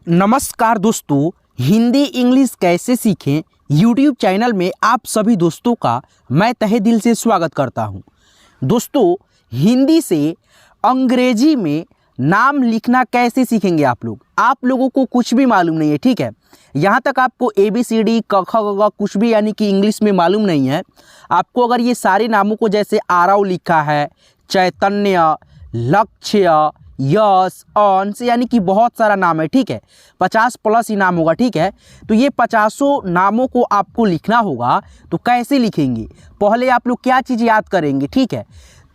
नमस्कार दोस्तों, हिंदी इंग्लिश कैसे सीखें यूट्यूब चैनल में आप सभी दोस्तों का मैं तहे दिल से स्वागत करता हूं। दोस्तों, हिंदी से अंग्रेजी में नाम लिखना कैसे सीखेंगे आप लोगों को कुछ भी मालूम नहीं है, ठीक है। यहाँ तक आपको ABCD क ख ग घ कुछ भी यानी कि इंग्लिश में मालूम नहीं है। आपको अगर ये सारे नामों को जैसे आरव लिखा है, चैतन्य, लक्ष्य, यश, अंश यानी कि बहुत सारा नाम है, ठीक है। 50+ ही नाम होगा, ठीक है। तो ये 50 नामों को आपको लिखना होगा। तो कैसे लिखेंगे, पहले आप लोग क्या चीज़ याद करेंगे, ठीक है।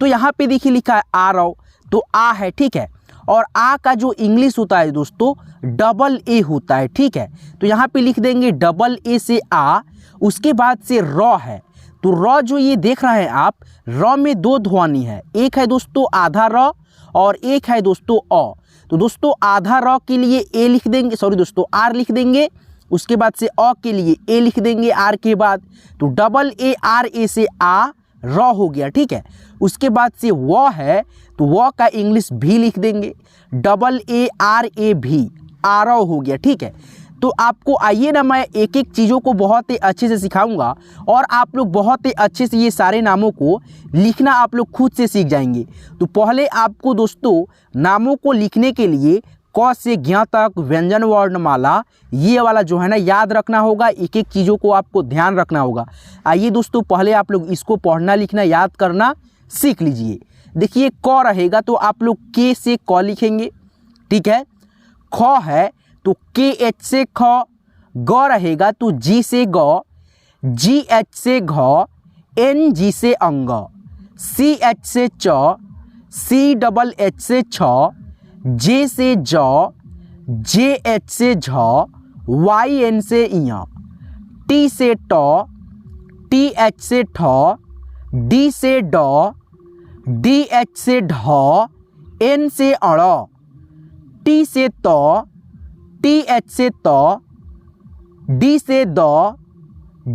तो यहाँ पे देखिए लिखा है आरव, तो आ है, ठीक है। और आ का जो इंग्लिश होता है दोस्तों AA होता है, ठीक है। तो यहाँ पे लिख देंगे AA से आ, उसके बाद से र है। तो र जो ये देख रहे हैं आप, र में 2 ध्वनि है, एक है दोस्तों आधा र और एक है दोस्तों अ। तो दोस्तों आधा र के लिए ए लिख देंगे, सॉरी दोस्तों आर लिख देंगे, उसके बाद से अ के लिए ए लिख देंगे आर के बाद। तो AA से आ र हो गया, ठीक है। उसके बाद से व है, तो व का इंग्लिश भी लिख देंगे, AARA भी, आरव हो गया, ठीक है। तो आपको आइए ना, मैं एक एक चीज़ों को बहुत ही अच्छे से सिखाऊंगा और आप लोग बहुत ही अच्छे से ये सारे नामों को लिखना आप लोग खुद से सीख जाएंगे। तो पहले आपको दोस्तों नामों को लिखने के लिए क से ज्ञ तक व्यंजन वर्णमाला ये वाला जो है ना याद रखना होगा, एक एक चीज़ों को आपको ध्यान रखना होगा। आइए दोस्तों, पहले आप लोग इसको पढ़ना लिखना याद करना सीख लीजिए। देखिए क रहेगा तो आप लोग के से क लिखेंगे, ठीक है। ख है तो KH से ख, ग रहेगा तो जी से ग, GH से घ, NG से अंग, CH से च, CHH से छ, J से ज, JH से झ, YN से इय, T से ट, TH से ठ, D से ड, DH से ढ, N से अड़, T से त, TH से त, D से द,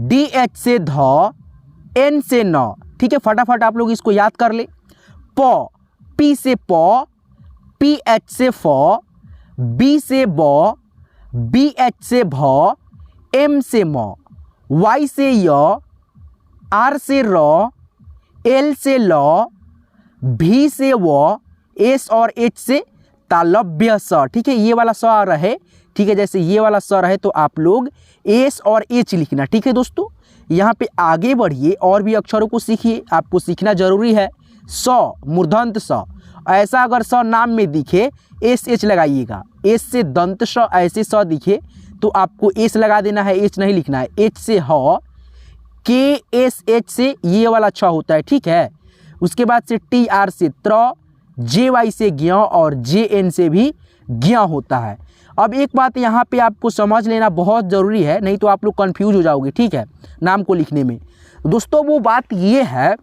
DH से ध, N से न, ठीक है। फटाफट आप लोग इसको याद कर ले। प, P से प, PH से फ, B से ब, BH से भ, M से म, Y से य, R से र, L से ल, V से व, S और H से तालव्य स, ठीक है। ये वाला स रहे, ठीक है, जैसे ये वाला स रहे तो आप लोग एस और एच लिखना, ठीक है दोस्तों। यहाँ पे आगे बढ़िए और भी अक्षरों को सीखिए, आपको सीखना जरूरी है। स, मूर्धन्त स, ऐसा अगर स नाम में दिखे SH लगाइएगा, एस से दंत स, ऐसे स दिखे तो आपको एस लगा देना है, एच नहीं लिखना है। एच से ह, KSH से ये वाला छ होता है, ठीक है। उसके बाद से TR से त्र, JY से ज्ञ और JN से भी ज्ञ होता है। अब एक बात यहाँ पे आपको समझ लेना बहुत ज़रूरी है, नहीं तो आप लोग कंफ्यूज हो जाओगे, ठीक है, नाम को लिखने में। दोस्तों वो बात ये है,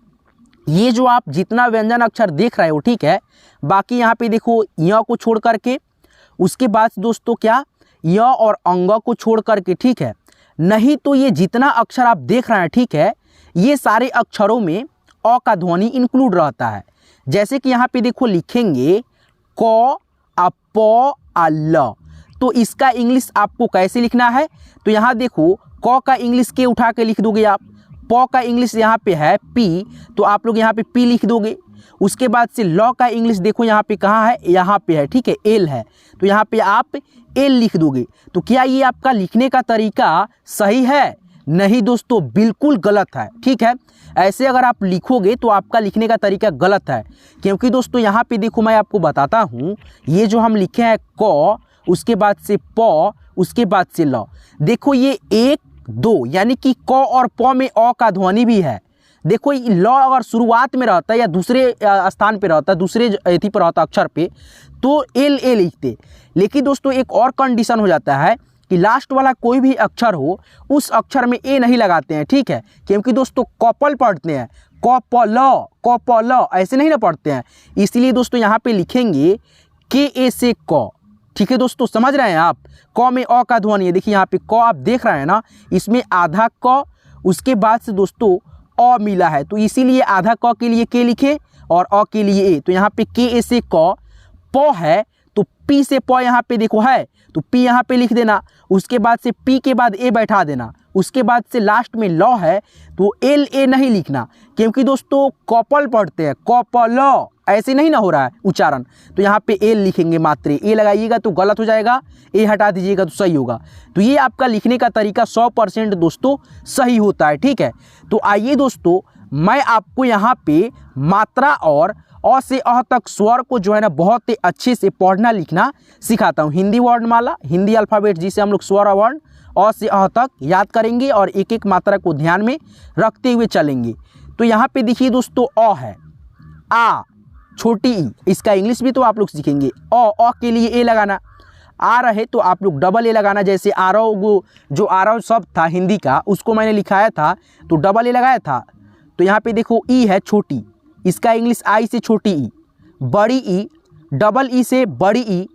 ये जो आप जितना व्यंजन अक्षर देख रहे हो, ठीक है, बाकी यहाँ पे देखो य को छोड़ करके, उसके बाद दोस्तों क्या य और अंग को छोड़ करके, ठीक है। नहीं तो ये जितना अक्षर आप देख रहे हैं, ठीक है, ये सारे अक्षरों में अ का ध्वनि इंक्लूड रहता है। जैसे कि यहाँ पे देखो लिखेंगे क, अ, प, अ, ल, तो इसका इंग्लिश आपको कैसे लिखना है। तो यहाँ देखो क का इंग्लिश के उठा के लिख दोगे आप, प का इंग्लिश यहाँ पे है पी, तो आप लोग यहाँ पे पी लिख दोगे। उसके बाद से ल का इंग्लिश देखो यहाँ पे कहाँ है, यहाँ पे है, ठीक है, एल है, तो यहाँ पे आप एल लिख दोगे। तो क्या ये आपका लिखने का तरीका सही है? नहीं दोस्तों, बिल्कुल गलत है, ठीक है। ऐसे अगर आप लिखोगे तो आपका लिखने का तरीका गलत है, क्योंकि दोस्तों यहाँ पे देखो मैं आपको बताता हूँ, ये जो हम लिखे हैं क, उसके बाद से प, उसके बाद से ल, देखो ये 1 2 यानी कि क और प में अ का ध्वनि भी है। देखो ल अगर शुरुआत में रहता है या दूसरे स्थान पे रहता है, दूसरे एथी पर रहता अक्षर पे, तो एल ए लिखते। लेकिन दोस्तों एक और कंडीशन हो जाता है कि लास्ट वाला कोई भी अक्षर हो, उस अक्षर में ए नहीं लगाते हैं, ठीक है, क्योंकि दोस्तों कपल पढ़ते हैं, क प ल ऐसे नहीं ना पढ़ते हैं। इसलिए दोस्तों यहाँ पे लिखेंगे KA से क, ठीक है दोस्तों, समझ रहे हैं आप। क में अ का ध्वनि है, देखिए यहाँ पे क आप देख रहे हैं ना, इसमें आधा क, उसके बाद से दोस्तों अ मिला है, तो इसीलिए आधा क के लिए के लिखे और अ के लिए ए। तो यहाँ पे KA से क, प है तो पी से प यहाँ पे देखो है, तो पी यहाँ पे लिख देना, उसके बाद से पी के बाद ए बैठा देना, उसके बाद से लास्ट में लॉ है तो एल ए नहीं लिखना, क्योंकि दोस्तों कॉपल पढ़ते हैं, कॉपल ऐसे नहीं ना हो रहा है उच्चारण, तो यहाँ पे एल लिखेंगे, मात्रे ए लगाइएगा तो गलत हो जाएगा, ए हटा दीजिएगा तो सही होगा। तो ये आपका लिखने का तरीका 100% दोस्तों सही होता है, ठीक है। तो आइए दोस्तों मैं आपको यहाँ पे मात्रा और अ से अह तक स्वर को जो है ना बहुत ही अच्छे से पढ़ना लिखना सिखाता हूँ। हिंदी वर्णमाला, हिंदी अल्फ़ाबेट जिसे हम लोग स्वर वर्ण अ से अह तक याद करेंगे और एक एक मात्रा को ध्यान में रखते हुए चलेंगे। तो यहाँ पे देखिए दोस्तों अ है, आ छोटी ई, इसका इंग्लिश भी तो आप लोग सीखेंगे। अ के लिए ए लगाना, आ रहे तो आप लोग डबल ए लगाना, जैसे आरव जो आरव शब्द था हिंदी का उसको मैंने लिखाया था तो डबल ए लगाया था। तो यहाँ पे देखो ई है छोटी, इसका इंग्लिश आई से छोटी ई, बड़ी ई, डबल ई से बड़ी ई,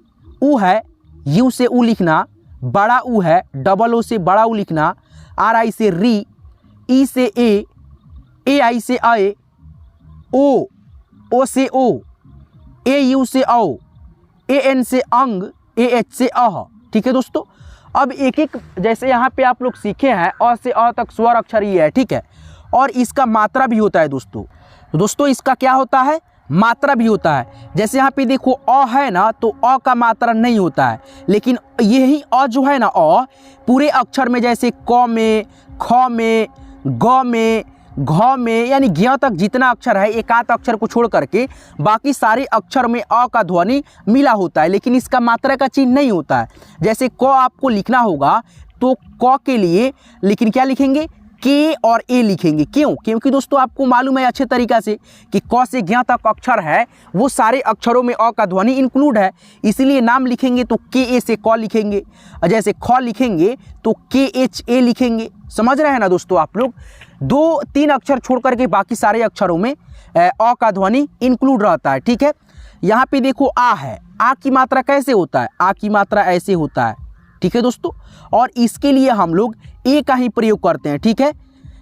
ऊ है यू से ऊ लिखना, बड़ा ऊ है डबल ओ से बड़ा ऊ लिखना, आर आई से री, ई से ए आई से ए, ओ से ओ, ए यू से औ, ए एन से अंग, ए एच से अह। ठीक है दोस्तों, अब एक एक जैसे यहाँ पे आप लोग सीखे हैं अ से अ तक स्वर अक्षर ये है, ठीक है, और इसका मात्रा भी होता है दोस्तों। तो दोस्तों इसका क्या होता है, मात्रा भी होता है। जैसे यहाँ पे देखो अ है ना, तो अ का मात्रा नहीं होता है, लेकिन यही अ जो है ना अ पूरे अक्षर में जैसे क में, ख में, ग में, घ में, यानी ज्ञ तक जितना अक्षर है एक आध अक्षर को छोड़ करके बाकी सारे अक्षर में अ का ध्वनि मिला होता है, लेकिन इसका मात्रा का चिन्ह नहीं होता है। जैसे क आपको लिखना होगा तो क के लिए लेकिन क्या लिखेंगे, के और ए लिखेंगे। क्यों? क्योंकि दोस्तों आपको मालूम है अच्छे तरीक़ा से कि क से ज्ञ तक अक्षर है वो सारे अक्षरों में अ का ध्वनि इंक्लूड है, इसलिए नाम लिखेंगे तो के ए से क लिखेंगे, जैसे ख लिखेंगे तो के एच ए लिखेंगे। समझ रहे हैं ना दोस्तों आप लोग, 2-3 अक्षर छोड़ करके बाकी सारे अक्षरों में अ का ध्वनि इंक्लूड रहता है, ठीक है। यहाँ पे देखो आ है, आ की मात्रा कैसे होता है, आ की मात्रा ऐसे होता है, ठीक है दोस्तों, और इसके लिए हम लोग ए का ही प्रयोग करते हैं, ठीक है।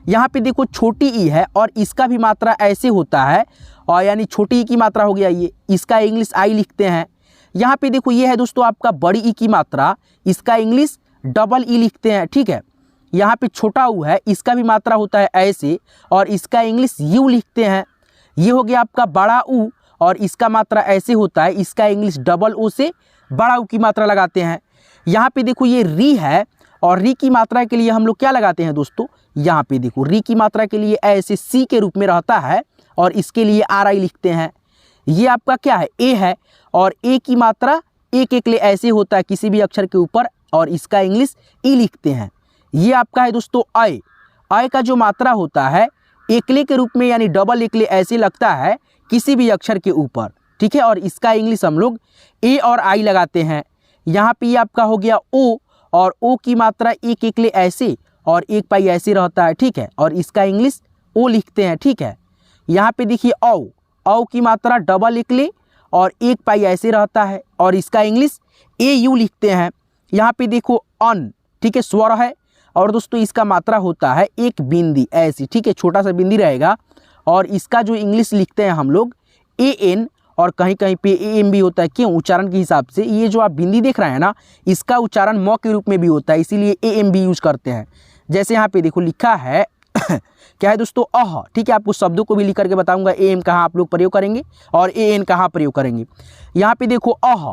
यहाँ पे देखो छोटी ई है और इसका भी मात्रा ऐसे होता है, और यानी छोटी ई की मात्रा हो गया ये, इसका इंग्लिश आई लिखते हैं। यहाँ पे देखो ये है दोस्तों आपका बड़ी ई की मात्रा, इसका इंग्लिश डबल ई लिखते हैं, ठीक है। यहाँ पे छोटा ऊ है, इसका भी मात्रा होता है ऐसे और इसका इंग्लिश यू लिखते हैं। ये हो गया आपका बड़ा ऊ और इसका मात्रा ऐसे होता है, इसका इंग्लिश डबल ओ से बड़ा ऊ की मात्रा लगाते हैं। यहाँ पे देखो ये री है और री की मात्रा के लिए हम लोग क्या लगाते हैं दोस्तों, यहाँ पे देखो री की मात्रा के लिए ऐसे सी के रूप में रहता है और इसके लिए आर आई लिखते हैं। ये आपका क्या है, ए है और ए की मात्रा एक एक लिए ऐसे होता है किसी भी अक्षर के ऊपर और इसका इंग्लिश ई लिखते हैं। ये आपका है दोस्तों अय, अय का जो मात्रा होता है एकले के रूप में यानी डबल एकले ऐसे लगता है किसी भी अक्षर के ऊपर, ठीक है, और इसका इंग्लिश हम लोग ए और आई लगाते हैं। यहाँ पे ये आपका हो गया ओ और ओ की मात्रा एक एकले ऐसे और एक पाई ऐसे रहता है, ठीक है, और इसका इंग्लिश ओ लिखते हैं, ठीक है। यहाँ पे देखिए औ, औ की मात्रा डबल एकले और एक पाई ऐसे रहता है और इसका इंग्लिश ए यू लिखते हैं। यहाँ पे देखो अन, ठीक है, स्वर है और दोस्तों इसका मात्रा होता है एक बिंदी ऐसी, ठीक है, छोटा सा बिंदी रहेगा और इसका जो इंग्लिश लिखते हैं हम लोग ए एन और कहीं कहीं पे ए एम भी होता है। क्यों? उच्चारण के हिसाब से। ये जो आप बिंदी देख रहे हैं ना, इसका उच्चारण म के रूप में भी होता है, इसीलिए ए एम भी यूज करते हैं। जैसे यहाँ पे देखो लिखा है क्या है दोस्तों, अह, ठीक है, आपको शब्दों को भी लिख करके बताऊंगा ए एम कहाँ आप लोग प्रयोग करेंगे और ए एन कहाँ प्रयोग करेंगे। यहाँ पे देखो अह,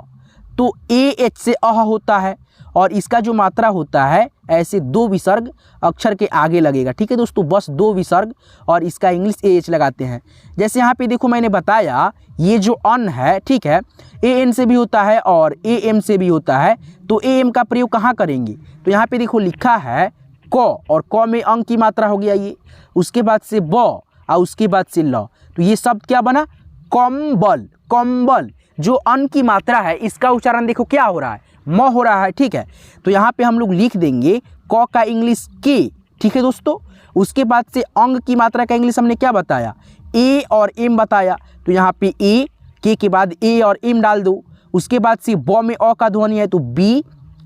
तो ए एच से अह होता है और इसका जो मात्रा होता है ऐसे 2 विसर्ग अक्षर के आगे लगेगा, ठीक है दोस्तों, बस 2 विसर्ग और इसका इंग्लिश ए एच लगाते हैं। जैसे यहाँ पे देखो मैंने बताया ये जो अन है, ठीक है, ए एन से भी होता है और ए एम से भी होता है, तो ए एम का प्रयोग कहाँ करेंगे, तो यहाँ पे देखो लिखा है क और क में अंग की मात्रा हो गया ये, उसके बाद से ब और उसके बाद से ल, तो ये शब्द क्या बना, कम्बल। कम्बल जो अन की मात्रा है इसका उच्चारण देखो क्या हो रहा है, म हो रहा है, ठीक है। तो यहाँ पे हम लोग लिख देंगे क का इंग्लिश के, ठीक है दोस्तों। उसके बाद से अंग की मात्रा का इंग्लिश हमने क्या बताया, ए और एम बताया, तो यहाँ पे ए के बाद ए और एम डाल दो। उसके बाद से ब में अ का ध्वनि है तो बी,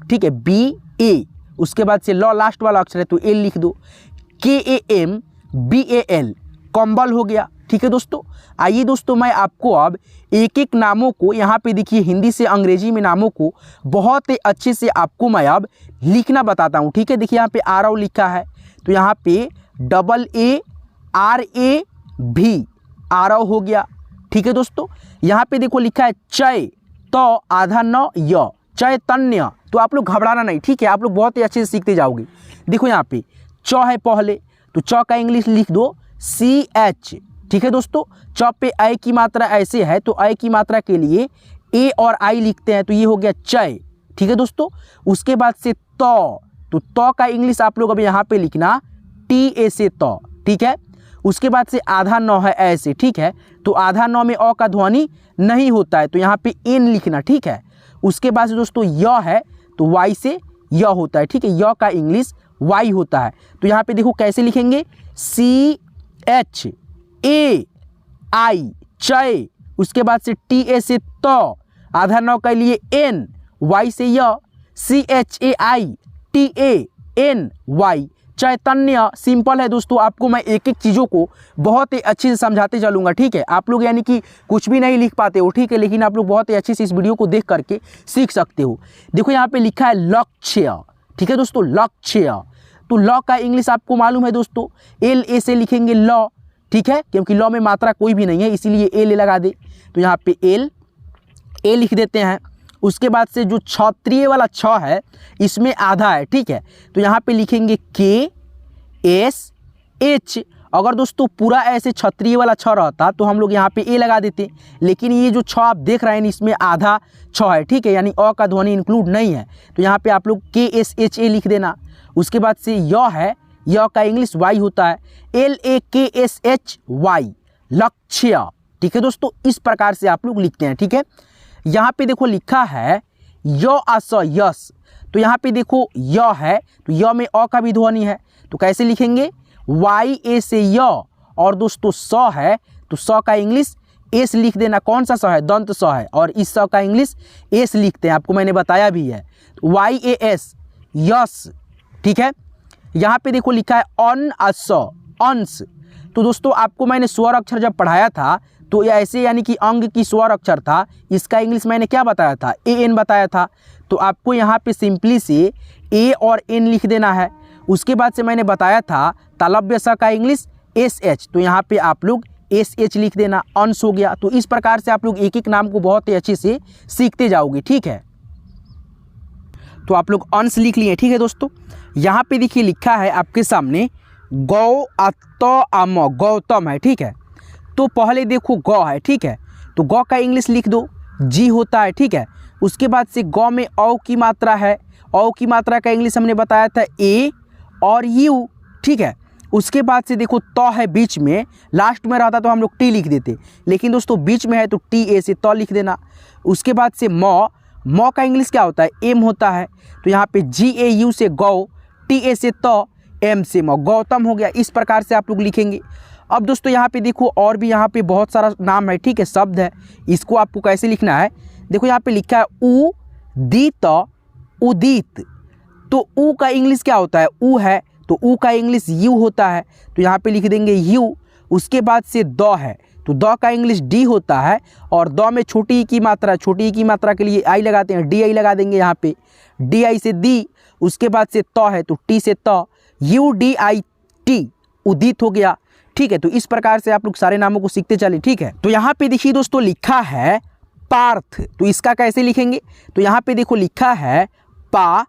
ठीक है, बी ए। उसके बाद से ल लास्ट वाला अक्षर है तो एल लिख दो, K A M B A L, कंबल हो गया। ठीक है दोस्तों, आइए दोस्तों मैं आपको अब एक एक नामों को यहाँ पे देखिए हिंदी से अंग्रेजी में नामों को बहुत ही अच्छे से आपको मैं अब लिखना बताता हूँ। ठीक है, देखिए यहाँ पे आरव लिखा है तो यहाँ पे AARAV आरव हो गया। ठीक है दोस्तों, यहाँ पे देखो लिखा है चय तो आधा न य चैतन्य, तो आप लोग घबराना नहीं। ठीक है, आप लोग बहुत ही अच्छे से सीखते जाओगे। देखो यहाँ पे च है पहले, तो च का इंग्लिश लिख दो CH। ठीक है दोस्तों, च पे आई की मात्रा ऐसे है तो आई की मात्रा के लिए ए और आई लिखते हैं, तो ये हो गया चय। ठीक है दोस्तों, उसके बाद से तो का इंग्लिश आप लोग अब यहाँ पे लिखना TA से तो। ठीक है, उसके बाद से आधा नौ है ऐसे। ठीक है, तो आधा नौ में अ का ध्वनि नहीं होता है तो यहाँ पे एन लिखना। ठीक है, उसके बाद से दोस्तों य है तो वाई से य होता है। ठीक है, य का इंग्लिश वाई होता है, तो यहाँ पे देखो कैसे लिखेंगे CHAI चय, उसके बाद से TA से तो, आधा नौ के लिए एन, वाई से य, CHAITANY चैतन्य। सिंपल है दोस्तों, आपको मैं एक एक चीज़ों को बहुत ही अच्छे से समझाते चलूँगा। ठीक है, आप लोग यानी कि कुछ भी नहीं लिख पाते हो। ठीक है, लेकिन आप लोग बहुत ही अच्छे से इस वीडियो को देख करके सीख सकते हो। देखो यहाँ पे लिखा है लक्ष्य। ठीक है दोस्तों, लक्ष्य, तो लॉ का इंग्लिश आपको मालूम है दोस्तों, LA से लिखेंगे लॉ। ठीक है, क्योंकि लॉ में मात्रा कोई भी नहीं है इसीलिए LA लगा दे, तो यहाँ पे A लिख देते हैं। उसके बाद से जो क्षत्रिय वाला छ है इसमें आधा है। ठीक है, तो यहाँ पे लिखेंगे KSH। अगर दोस्तों पूरा ऐसे क्षत्रिय वाला छ रहता तो हम लोग यहाँ पे A लगा देते, लेकिन ये जो छ आप देख रहे हैं इसमें आधा छ है। ठीक है, यानी अ का ध्वनि इंक्लूड नहीं है, तो यहाँ पे आप लोग KSHA लिख देना। उसके बाद से य है, य का इंग्लिश वाई होता है, LAKSHY लक्ष्य। ठीक है दोस्तों, इस प्रकार से आप लोग लिखते हैं। ठीक है, यहाँ पे देखो लिखा है यस, तो यहाँ पे देखो य है तो य में अ का भी ध्वनि है, तो कैसे लिखेंगे YA से य, और दोस्तों स है तो स का इंग्लिश एस लिख देना। कौन सा स है? दंत स है, और इस स का इंग्लिश एस लिखते हैं, आपको मैंने बताया भी है, YAS यस। ठीक है, यहाँ पे देखो लिखा है अंश, तो दोस्तों आपको मैंने स्वर अक्षर जब पढ़ाया था तो ये ऐसे यानी कि अंग की स्वर अक्षर था, इसका इंग्लिश मैंने क्या बताया था? AN बताया था, तो आपको यहाँ पे सिंपली से A और N लिख देना है। उसके बाद से मैंने बताया था तालव्य स का इंग्लिश SH, तो यहाँ पे आप लोग SH लिख देना, अंश हो गया। तो इस प्रकार से आप लोग एक एक नाम को बहुत ही अच्छे से सीखते जाओगे। ठीक है, तो आप लोग अंश लिख लिए। ठीक है दोस्तों, यहाँ पे देखिए लिखा है आपके सामने गौतम है। ठीक है, तो पहले देखो गौ है। ठीक है, तो गौ का इंग्लिश लिख दो जी होता है। ठीक है, उसके बाद से गौ में औ की मात्रा है, औ की मात्रा का इंग्लिश हमने बताया था A और U। ठीक है, उसके बाद से देखो त है बीच में, लास्ट में रहता तो हम लोग T लिख देते, लेकिन दोस्तों बीच में है तो TA से त लिख देना। उसके बाद से म का इंग्लिश क्या होता है? M होता है, तो यहाँ पे GAU से गौ, TA से त, M से म, गौतम हो गया। इस प्रकार से आप लोग लिखेंगे। अब दोस्तों यहाँ पे देखो और भी यहाँ पे बहुत सारा नाम है। ठीक है, शब्द है, इसको आपको कैसे लिखना है? देखो यहाँ पे लिखा है उदित, तो उ का इंग्लिश क्या होता है? उ है तो उ का इंग्लिश यू होता है, तो यहाँ पे लिख देंगे यू। उसके बाद से द है तो द का इंग्लिश डी होता है, और द में छोटी की मात्रा, छोटी की मात्रा के लिए आई लगाते हैं, DI लगा देंगे यहाँ पे, DI से दी। उसके बाद से त है तो T से त, UDIT उदित हो गया। ठीक है, तो इस प्रकार से आप लोग सारे नामों को सीखते चले। ठीक है, तो यहाँ पे देखिए दोस्तों लिखा है पार्थ, तो इसका कैसे लिखेंगे? तो यहाँ पे देखो लिखा है पा,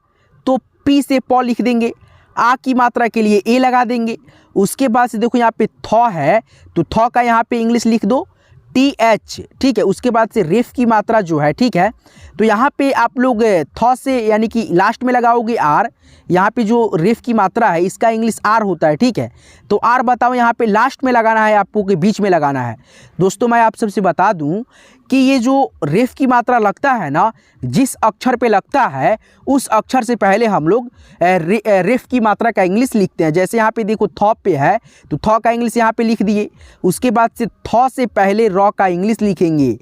तो P से प लिख देंगे, आ की मात्रा के लिए A लगा देंगे। उसके बाद से देखो यहाँ पे थ है तो थ का यहाँ पे इंग्लिश लिख दो TH। ठीक है, उसके बाद से रेफ की मात्रा जो है, ठीक है, तो यहाँ पे आप लोग थ से यानी कि लास्ट में लगाओगे R, यहाँ पे जो रेफ की मात्रा है इसका इंग्लिश R होता है। ठीक है, तो R बताओ यहाँ पे लास्ट में लगाना है आपको कि बीच में लगाना है? दोस्तों मैं आप सबसे बता दूं कि ये जो रेफ की मात्रा लगता है ना, जिस अक्षर पे लगता है उस अक्षर से पहले हम लोग रेफ की मात्रा का इंग्लिश लिखते हैं। जैसे यहाँ पे देखो थ पे है तो थ का इंग्लिश यहाँ पे लिख दिए। उसके बाद से थ से पहले र का इंग्लिश लिखेंगे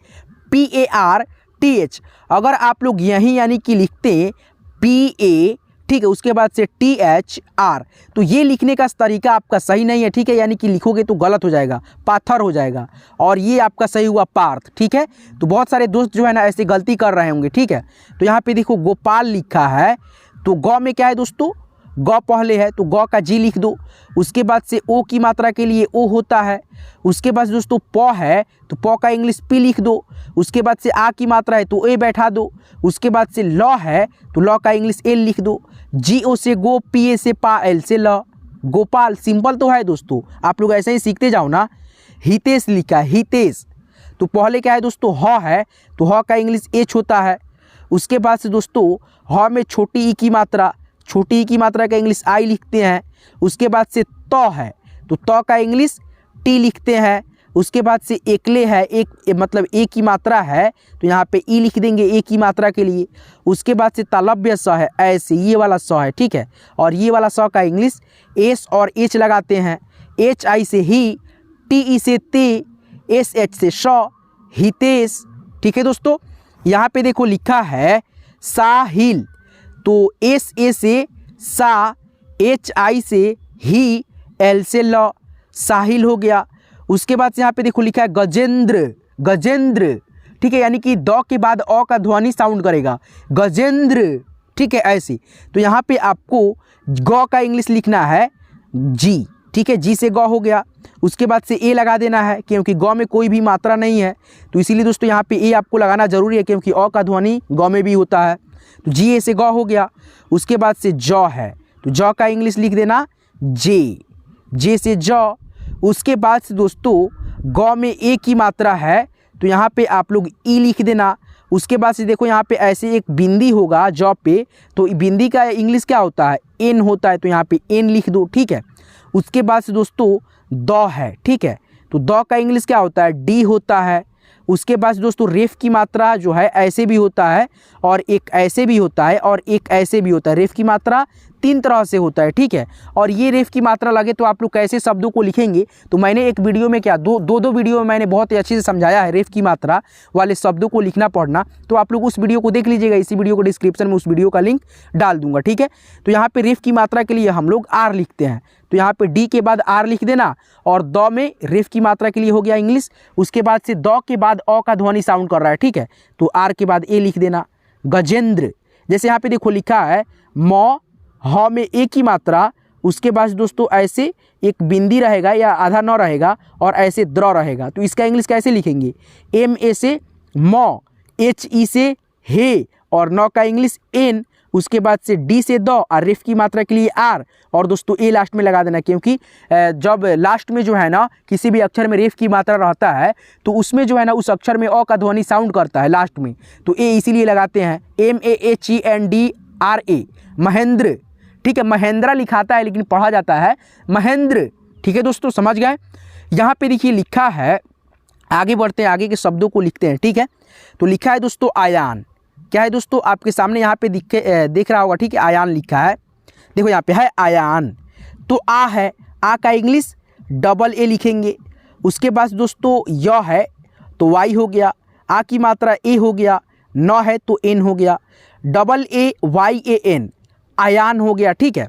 PARTH। अगर आप लोग यहीं यानी कि लिखते PATH ठीक है। उसके बाद से THR, तो ये लिखने का तरीका आपका सही नहीं है, ठीक है, यानी कि लिखोगे तो गलत हो जाएगा, पाथर हो जाएगा, और ये आपका सही हुआ पार्थ, ठीक है। तो बहुत सारे दोस्त जो है ना ऐसे गलती कर रहे होंगे, ठीक है। तो यहाँ पे देखो गोपाल लिखा है, तो गौ में क्या है दोस्तों, गौ पहले है तो गौ का जी लिख दो। उसके बाद से ओ की मात्रा के लिए ओ होता है। उसके बाद दोस्तों प है तो प का इंग्लिश पी लिख दो। उसके बाद से आ की मात्रा है तो ए बैठा दो। उसके बाद से ल है तो ल का इंग्लिश एल लिख दो। जी ओ से गो, पी ए से पा, एल से ल, गोपाल। सिंपल तो है दोस्तों, आप लोग ऐसे ही सीखते जाओ ना। हितेश लिखा है, हितेश, तो पहले क्या है दोस्तों ह है तो ह का इंग्लिश एच होता है। उसके बाद से दोस्तों ह में छोटी ई की मात्रा, छोटी ई की मात्रा का इंग्लिश आई लिखते हैं। उसके बाद से त है तो त का इंग्लिश टी लिखते हैं। उसके बाद से एकले है, एक मतलब ए की मात्रा है तो यहाँ पे ई लिख देंगे ए की मात्रा के लिए। उसके बाद से तालव्य स है, ऐसे ये वाला स है, ठीक है, और ये वाला स का इंग्लिश एस और एच लगाते हैं। एच आई से ही, टी ई से ते, एस एच से श, हितेश, ठीक है दोस्तों। यहाँ पे देखो लिखा है साहिल, तो एस ए से सा, एच आई से ही, एल से ल, साहिल हो गया। उसके बाद से यहाँ पे देखो लिखा है गजेंद्र, गजेंद्र, ठीक है, यानी कि द के बाद अ का ध्वनि साउंड करेगा, गजेंद्र, ठीक है, ऐसे। तो यहाँ पे आपको ग का इंग्लिश लिखना है जी, ठीक है, जी से ग हो गया। उसके बाद से ए लगा देना है क्योंकि ग में कोई भी मात्रा नहीं है, तो इसीलिए दोस्तों यहाँ पे ए आपको लगाना जरूरी है क्योंकि अ का ध्वनि ग में भी होता है। तो जी ए से ग हो गया। उसके बाद से ज है तो ज का इंग्लिश लिख देना जे, जे से ज। उसके बाद से दोस्तों ग में ए की मात्रा है तो यहाँ पे आप लोग ई लिख देना। उसके बाद से देखो यहाँ पे ऐसे एक बिंदी होगा ज पे, तो बिंदी का इंग्लिश क्या होता है, एन होता है, तो यहाँ पे एन लिख दो, ठीक है। उसके बाद से दोस्तों द है, ठीक है, तो द का इंग्लिश क्या होता है, डी होता है। उसके बाद दोस्तों रेफ की मात्रा जो है ऐसे भी होता है और एक ऐसे भी होता है और एक ऐसे भी होता है। रेफ की मात्रा 3 तरह से होता है, ठीक है। और ये रेफ की मात्रा लगे तो आप लोग कैसे शब्दों को लिखेंगे, तो मैंने एक वीडियो में क्या दो वीडियो में मैंने बहुत ही अच्छे से समझाया है रेफ की मात्रा वाले शब्दों को लिखना पढ़ना, तो आप लोग उस वीडियो को देख लीजिएगा। इसी वीडियो को डिस्क्रिप्शन में उस वीडियो का लिंक डाल दूंगा, ठीक है। तो यहाँ पे रेफ की मात्रा के लिए हम लोग आर लिखते हैं, तो यहाँ पे डी के बाद आर लिख देना। और द में रेफ की मात्रा के लिए हो गया इंग्लिश। उसके बाद से द के बाद अ का ध्वनि साउंड कर रहा है, ठीक है, तो आर के बाद ए लिख देना। गजेंद्र, जैसे यहाँ पे देखो लिखा है म, ह में ए की मात्रा, उसके बाद दोस्तों ऐसे एक बिंदी रहेगा या आधा न रहेगा और ऐसे द्र रहेगा, तो इसका इंग्लिश कैसे लिखेंगे, एम ए से म, एच ई से हे और न का इंग्लिश एन। उसके बाद से डी से द और रेफ की मात्रा के लिए आर, और दोस्तों ए लास्ट में लगा देना क्योंकि जब लास्ट में जो है ना किसी भी अक्षर में रेफ की मात्रा रहता है तो उसमें जो है ना उस अक्षर में अ का ध्वनि साउंड करता है लास्ट में, तो ए इसीलिए लगाते हैं। MEHENDRA, महेंद्र, ठीक है, महेंद्रा लिखाता है लेकिन पढ़ा जाता है महेंद्र, ठीक है दोस्तों, समझ गए। यहाँ पे देखिए लिखा है, आगे बढ़ते हैं, आगे के शब्दों को लिखते हैं, ठीक है। तो लिखा है दोस्तों आयान, क्या है दोस्तों आपके सामने यहाँ पे देख रहा होगा, ठीक है, आयान लिखा है, देखो यहाँ पे है आयान। तो आ है, आ का इंग्लिश डबल ए लिखेंगे। उसके बाद दोस्तों य है तो वाई हो गया, आ की मात्रा ए हो गया, न है तो एन हो गया, double A Y A N, Ayaan हो गया, ठीक है।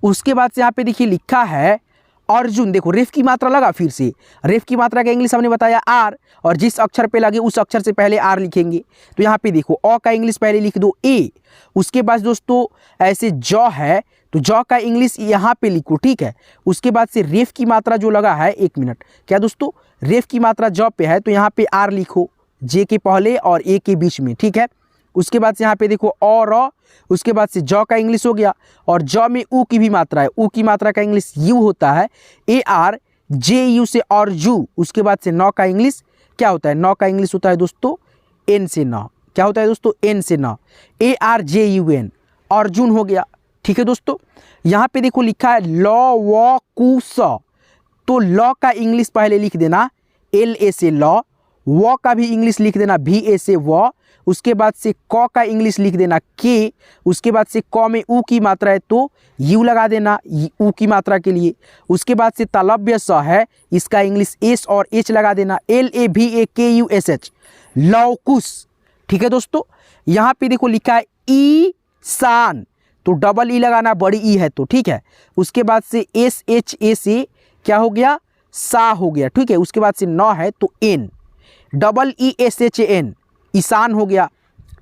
उसके बाद से यहाँ पे देखिए लिखा है अर्जुन, देखो रेफ की मात्रा लगा, फिर से रेफ की मात्रा का इंग्लिश हमने बताया आर, और जिस अक्षर पे लगे उस अक्षर से पहले आर लिखेंगे। तो यहाँ पे देखो अ का इंग्लिश पहले लिख दो ए। उसके बाद दोस्तों ऐसे ज है तो ज का इंग्लिश यहाँ पे लिखो, ठीक है। उसके बाद से रेफ की मात्रा जो लगा है, एक मिनट, क्या दोस्तों रेफ की मात्रा ज पे है तो यहाँ पे आर लिखो, जे के पहले और ए के बीच में, ठीक है। उसके बाद से यहाँ पे देखो और, उसके बाद से ज का इंग्लिश हो गया, और ज में ऊ की भी मात्रा है, ऊ की मात्रा का इंग्लिश यू होता है, ARJU से अर्जू। उसके बाद से न का इंग्लिश क्या होता है, न का इंग्लिश होता है दोस्तों एन से न, क्या होता है दोस्तों एन से न, ARJUN, अर्जुन हो गया, ठीक है दोस्तों। यहाँ पे देखो लिखा है ल व कु स, तो ल का इंग्लिश पहले लिख देना LA से ल, व का भी इंग्लिश लिख देना VA से व। उसके बाद से क का इंग्लिश लिख देना के। उसके बाद से क में ऊ की मात्रा है तो यू लगा देना ऊ की मात्रा के लिए। उसके बाद से तालव्य स है, इसका इंग्लिश एस और एच लगा देना, LAVAKUSH, लौकुश, ठीक है दोस्तों। यहाँ पे देखो लिखा है ईशान, तो डबल ई लगाना, बड़ी ई है तो, ठीक है। उसके बाद से एस एच ए से क्या हो गया, सा हो गया, ठीक है। उसके बाद से नौ है तो N, double E S H A N, Ishaan हो गया,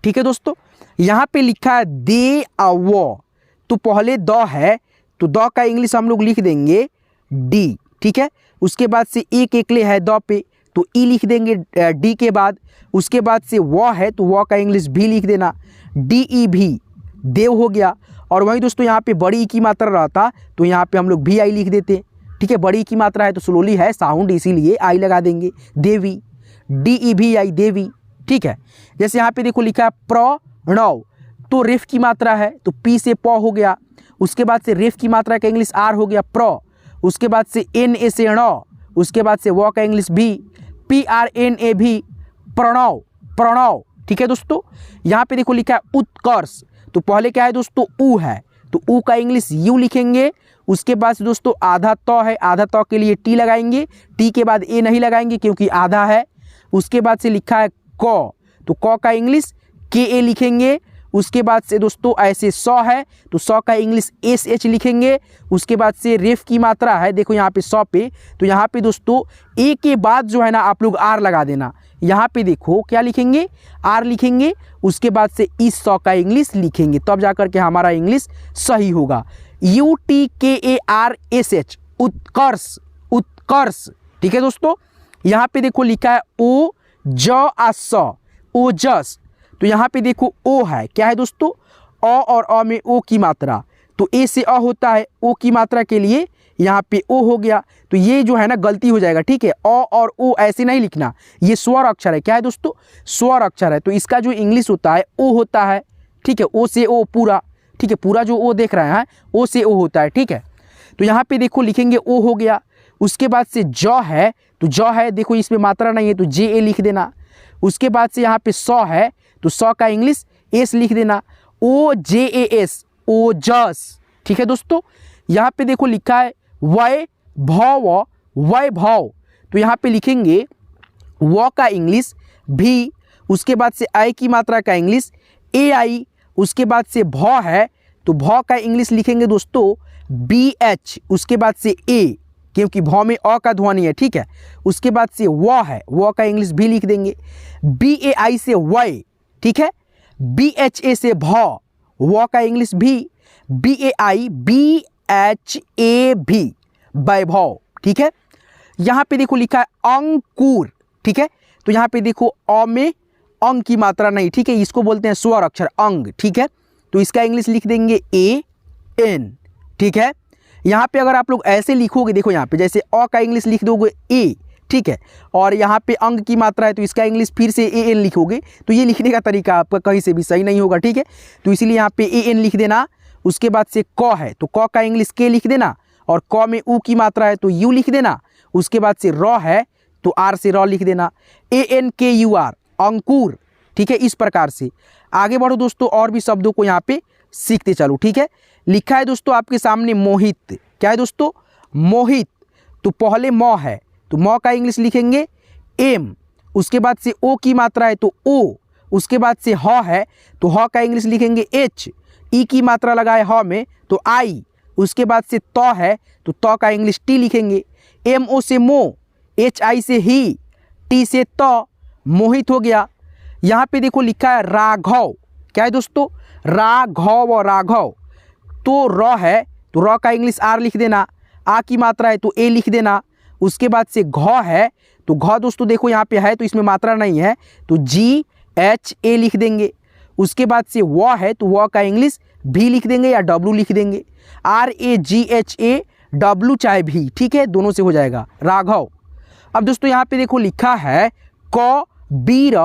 ठीक है दोस्तों। यहाँ पे लिखा है दे आ वो, तो पहले द है तो द का इंग्लिश हम लोग लिख देंगे डी, ठीक है। उसके बाद से एक एकले है द पे तो ई लिख देंगे डी के बाद। उसके बाद से वो है तो वो का इंग्लिश भी लिख देना, डी ई भी, देव हो गया। और वहीं दोस्तों यहाँ पे बड़ी ई की मात्रा रहता तो यहाँ पे हम लोग भी आई लिख देते, ठीक है। बड़ी ई की मात्रा है तो स्लोली है साउंड, इसीलिए आई लगा देंगे, देवी, डी ई भी आई, देवी, ठीक है। जैसे यहाँ पे देखो लिखा है प्रणव, तो रेफ की मात्रा है तो पी से प हो गया। उसके बाद से रेफ की मात्रा का इंग्लिश आर हो गया, प्र। उसके बाद से एन ए से ण, उसके बाद से व का इंग्लिश भी, पी आर एन ए भी, प्रणव, प्रणव, ठीक है दोस्तों। यहाँ पे देखो लिखा है उत्कर्ष, तो पहले क्या है दोस्तों, ऊ है तो ऊ का इंग्लिश यू लिखेंगे। उसके बाद से दोस्तों आधा त है, आधा त के लिए टी लगाएंगे, टी के बाद ए नहीं लगाएंगे क्योंकि आधा है। उसके बाद से लिखा है क, तो क का इंग्लिश के ए लिखेंगे। उसके बाद से दोस्तों ऐसे सौ है तो सौ का इंग्लिश एस एच लिखेंगे। उसके बाद से रेफ की मात्रा है, देखो यहाँ पे सौ पे, तो यहाँ पे दोस्तों ए के बाद जो है ना आप लोग आर लगा देना। यहाँ पे देखो क्या लिखेंगे, आर लिखेंगे। उसके बाद से इस सौ का इंग्लिश लिखेंगे, तब जाकर के हमारा इंग्लिश सही होगा। यू टी के ए आर एस एच, उत्कर्ष, उत्कर्ष, ठीक है दोस्तों। यहाँ पे देखो लिखा है ओ ज आ स, ओजस, तो यहाँ पे देखो ओ है, क्या है दोस्तों, अ और अ में ओ की मात्रा, तो ए से अ होता है, ओ की मात्रा के लिए यहाँ पे ओ हो गया। तो ये जो है ना गलती हो जाएगा, ठीक है। अ और ओ ऐसे नहीं लिखना, ये स्वर अक्षर है, क्या है दोस्तों, स्वर अक्षर है। तो इसका जो इंग्लिश होता है ओ होता है, ठीक है। ओ से ओ पूरा, ठीक है, पूरा जो ओ देख रहे हैं ओ से ओ होता है, ठीक है। तो यहाँ पे देखो लिखेंगे ओ हो गया। उसके बाद से ज है तो ज है, देखो इसमें मात्रा नहीं है तो जे ए लिख देना। उसके बाद से यहाँ पे सौ है तो सौ का इंग्लिश एस लिख देना, ओ जे ए एस, ओजस, ठीक है दोस्तों। यहाँ पे देखो लिखा है वैभव, वैभव, तो यहाँ पे लिखेंगे व का इंग्लिश भी। उसके बाद से आई की मात्रा का इंग्लिश ए आई। उसके बाद से भ है तो भ का इंग्लिश लिखेंगे दोस्तों बी एच। उसके बाद से ए, क्योंकि भ में अ का ध्वनि है, ठीक है। उसके बाद से व है, व का इंग्लिश भी लिख देंगे। बी ए आई से वै, ठीक है। बी एच ए से भ, व का इंग्लिश भी, B A I B H A भी, वैभव, ठीक है। यहाँ पे देखो लिखा है अंकुर, ठीक है। तो यहाँ पे देखो अ में अंग की मात्रा नहीं, ठीक है, इसको बोलते हैं स्वर अक्षर अंग, ठीक है। तो इसका इंग्लिश लिख देंगे ए एन, ठीक है। यहाँ पे अगर आप लोग ऐसे लिखोगे, देखो यहाँ पे जैसे अ का इंग्लिश लिख दोगे ए, ठीक है, और यहाँ पे अंग की मात्रा है तो इसका इंग्लिश फिर से ए एन लिखोगे, तो ये लिखने का तरीका आपका कहीं से भी सही नहीं होगा, ठीक है। तो इसीलिए यहाँ पे ए एन लिख देना। उसके बाद से क है तो क का इंग्लिश के लिख देना, और क में ऊ की मात्रा है तो यू लिख देना। उसके बाद से र है तो आर से र लिख देना, ए एन के यू आर, अंकुर, ठीक है। इस प्रकार से आगे बढ़ो दोस्तों, और भी शब्दों को यहाँ पे सीखते चलो, ठीक है। लिखा है दोस्तों आपके सामने मोहित, क्या है दोस्तों, मोहित, तो पहले म है तो म का इंग्लिश लिखेंगे एम। उसके बाद से ओ की मात्रा है तो ओ। उसके बाद से ह है तो ह का इंग्लिश लिखेंगे एच। ई की मात्रा लगाए ह में तो आई। उसके बाद से त है तो त का इंग्लिश टी लिखेंगे। एम ओ से मो, एच आई से ही, टी से त, मोहित हो गया। यहाँ पे देखो लिखा है राघव, क्या है दोस्तों, राघव, राघव, तो र है तो र का इंग्लिश आर लिख देना, आ की मात्रा है तो ए लिख देना। उसके बाद से घ है तो घ दोस्तों देखो यहाँ पे है तो इसमें मात्रा नहीं है तो जी एच ए लिख देंगे। उसके बाद से व है तो व का इंग्लिश भी लिख देंगे या डब्लू लिख देंगे, R A G H A W चाहे भी, ठीक है, दोनों से हो जाएगा, राघव। अब दोस्तों यहाँ पे देखो लिखा है कबीर,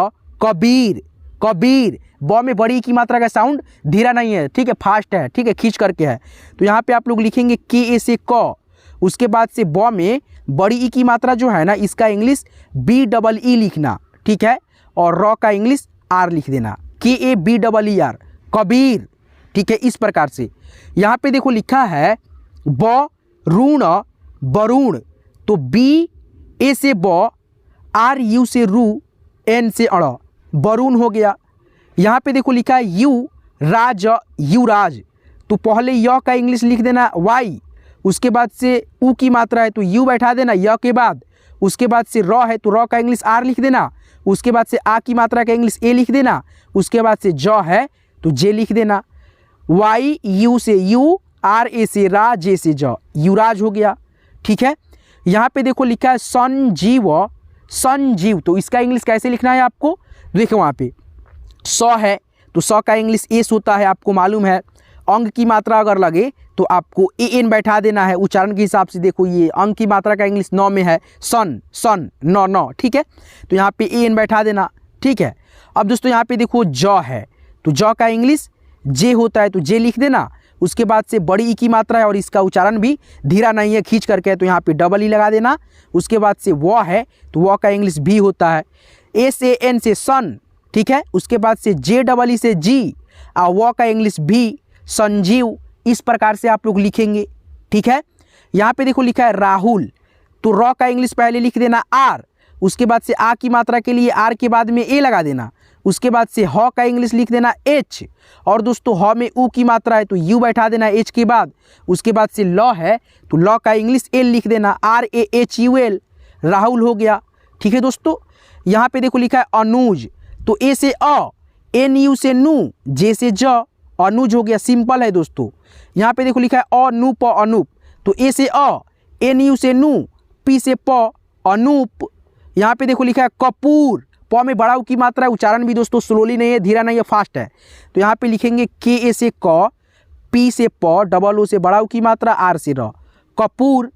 कबीर, कबीर, ब में बड़ी की मात्रा का साउंड धीरा नहीं है, ठीक है, फास्ट है, ठीक है, खींच करके है। तो यहाँ पे आप लोग लिखेंगे के ए से क। उसके बाद से ब में बड़ी ई की मात्रा जो है ना इसका इंग्लिश बी डबल ई लिखना, ठीक है, और र का इंग्लिश आर लिख देना, K A B double E R, Kabir, ठीक है। इस प्रकार से यहाँ पे देखो लिखा है बरुण, वरुण, तो बी ए से ब, आर यू से रू, एन से अड़, वरुण हो गया। यहाँ पे देखो लिखा है यू राज, युवराज, तो पहले य का इंग्लिश लिख देना वाई, उसके बाद से ऊ की मात्रा है तो यू बैठा देना य के बाद, उसके बाद से र है तो र का इंग्लिश आर लिख देना, उसके बाद से आ की मात्रा का इंग्लिश ए लिख देना, उसके बाद से ज है तो जे लिख देना। वाई यू से यू, आर ए से रा, जे से ज, युवराज हो गया। ठीक है, यहाँ पे देखो लिखा है संजीव, संजीव, तो इसका इंग्लिश कैसे लिखना है आपको, देखो वहाँ पे स है तो स का इंग्लिश एस होता है, आपको मालूम है। अंग की मात्रा अगर लगे तो आपको ए एन बैठा देना है उच्चारण के हिसाब से। देखो ये अंग की मात्रा का इंग्लिश 9 में है, सन, सन, 9 9, ठीक है, तो यहाँ पे ए एन बैठा देना। ठीक है, अब दोस्तों यहाँ पे देखो ज है तो ज का इंग्लिश जे होता है तो जे लिख देना, उसके बाद से बड़ी ई की मात्रा है और इसका उच्चारण भी धीरा नहीं है, खींच करके, तो यहाँ पे डबल ई लगा देना। उसके बाद से व है तो व का इंग्लिश भी होता है, एस ए एन से सन, ठीक है, उसके बाद से जे डबल ई से जी, और व का इंग्लिश भी, संजीव। इस प्रकार से आप लोग लिखेंगे। ठीक है, यहाँ पे देखो लिखा है राहुल, तो र का इंग्लिश पहले लिख देना आर, उसके बाद से आ की मात्रा के लिए आर के बाद में ए लगा देना, उसके बाद से ह का इंग्लिश लिख देना एच, और दोस्तों ह में ऊ की मात्रा है तो यू बैठा देना एच के बाद, उसके बाद से ल है तो ल का इंग्लिश एल लिख देना, R A H U L, Rahul हो गया। ठीक है दोस्तों, यहाँ पे देखो लिखा है अनुज, तो ए से अ, एन यू से नू, जे से ज, अनुज हो गया, सिंपल है दोस्तों। यहाँ पे देखो लिखा है अनूप, अनूप, तो ए से अ, एन यू से नू, पी से प, अनूप। यहाँ पे देखो लिखा है कपूर, प में बड़ा ऊ की मात्रा है, उच्चारण भी दोस्तों स्लोली नहीं है, धीरा नहीं है, फास्ट है, तो यहाँ पे लिखेंगे के ए से क, पी से प, डबल ओ से बड़ा ऊ की मात्रा, आर से र, कपूर।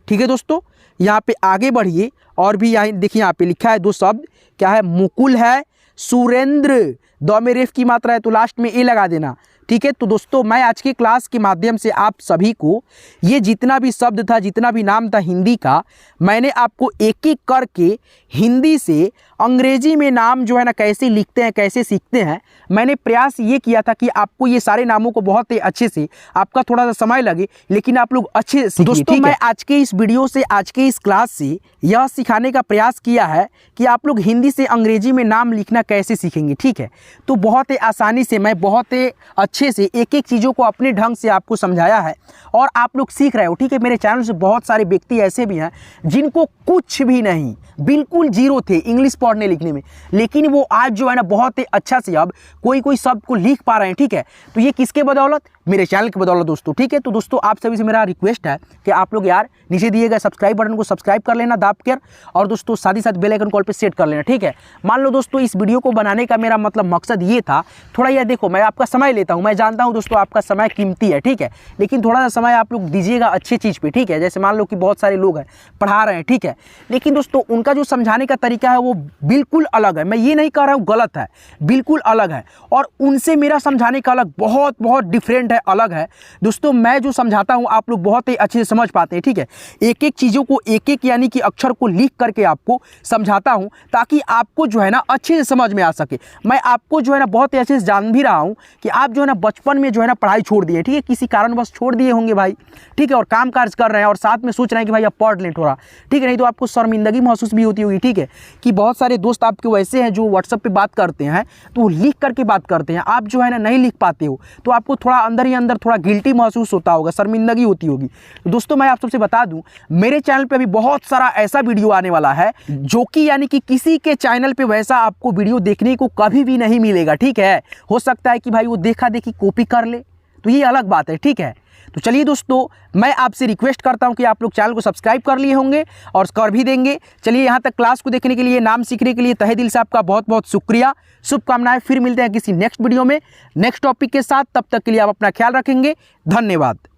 ठीक है दोस्तों, यहाँ पे आगे बढ़िए और भी यहाँ देखिए यहाँ पे लिखा है दो शब्द, क्या है, मुकुल है, सुरेंद्र, द में रेफ की मात्रा है तो लास्ट में ए लगा देना। ठीक है, तो दोस्तों मैं आज के क्लास के माध्यम से आप सभी को ये जितना भी शब्द था, जितना भी नाम था हिंदी का, मैंने आपको एक एक करके हिंदी से अंग्रेजी में नाम जो है ना कैसे लिखते हैं, कैसे सीखते हैं, मैंने प्रयास ये किया था कि आपको ये सारे नामों को बहुत ही अच्छे से, आपका थोड़ा सा समय लगे लेकिन आप लोग अच्छे से दोस्तों मैं आज के इस वीडियो से, आज के इस क्लास से यह सिखाने का प्रयास किया है कि आप लोग हिंदी से अंग्रेजी में नाम लिखना कैसे सीखेंगे। ठीक है, तो बहुत ही आसानी से मैं बहुत ही अच्छे से एक एक चीज़ों को अपने ढंग से आपको समझाया है और आप लोग सीख रहे हो। ठीक है, मेरे चैनल से बहुत सारे व्यक्ति ऐसे भी हैं जिनको कुछ भी नहीं, बिल्कुल जीरो थे इंग्लिश पढ़ने लिखने में, लेकिन वो आज जो है ना बहुत ही अच्छा से अब कोई शब्द को लिख पा रहे हैं। ठीक है, तो ये किसके बदौलत, मेरे चैनल की बदौलत दोस्तों। ठीक है, तो दोस्तों आप सभी से मेरा रिक्वेस्ट है कि आप लोग यार नीचे दिए गए सब्सक्राइब बटन को सब्सक्राइब कर लेना दाब कर, और दोस्तों साथ ही साथ बेल आइकन कॉल पे सेट कर लेना। ठीक है, मान लो दोस्तों इस वीडियो को बनाने का मेरा मतलब मकसद ये था, थोड़ा यार देखो मैं आपका समय लेता हूँ, मैं जानता हूँ दोस्तों आपका समय कीमती है। ठीक है, लेकिन थोड़ा सा समय आप लोग दीजिएगा अच्छी चीज़ पे। ठीक है, जैसे मान लो कि बहुत सारे लोग हैं पढ़ा रहे हैं, ठीक है, लेकिन दोस्तों उनका जो समझाने का तरीका है वो बिल्कुल अलग है। मैं ये नहीं कह रहा हूँ गलत है, बिल्कुल अलग है, और उनसे मेरा समझाने का अलग बहुत बहुत डिफरेंट है, अलग है दोस्तों। मैं जो समझाता हूँ आप लोग बहुत ही अच्छे से समझ पाते हैं। ठीक है, एक एक चीज़ों को एक एक यानी कि अक्षर को लिख करके आपको समझाता हूँ ताकि आपको जो है ना अच्छे से समझ में आ सके। मैं आपको जो है ना बहुत ही अच्छे से जान भी रहा हूँ कि आप जो है ना बचपन में जो है ना पढ़ाई छोड़ दिए, ठीक है, किसी कारणवश छोड़ दिए होंगे भाई। ठीक है, और काम काज कर रहे हैं और साथ में सोच रहे हैं कि भाई अब पढ़ लें थोड़ा। ठीक है, नहीं तो आपको शर्मिंदगी महसूस भी होती होगी। ठीक है, कि बहुत सारे दोस्त आपके वैसे हैं जो व्हाट्सएप पे बात करते हैं तो लिख करके बात करते हैं, आप जो है ना नहीं लिख पाते हो तो आपको थोड़ा अंदर ही अंदर थोड़ा गिल्टी महसूस होता होगा, शर्मिंदगी होती होगी। तो दोस्तों मैं आप सबसे बता दूं, मेरे चैनल पे अभी बहुत सारा ऐसा वीडियो आने वाला है जो कि यानी कि किसी के चैनल पे वैसा आपको वीडियो देखने को कभी भी नहीं मिलेगा। ठीक है, हो सकता है कि भाई वो देखा देखी कॉपी कर ले, तो ये अलग बात है। ठीक है, तो चलिए दोस्तों मैं आपसे रिक्वेस्ट करता हूं कि आप लोग चैनल को सब्सक्राइब कर लिए होंगे और कर भी देंगे। चलिए यहाँ तक क्लास को देखने के लिए, नाम सीखने के लिए तहे दिल से आपका बहुत बहुत शुक्रिया, शुभकामनाएं। फिर मिलते हैं किसी नेक्स्ट वीडियो में नेक्स्ट टॉपिक के साथ, तब तक के लिए आप अपना ख्याल रखेंगे। धन्यवाद।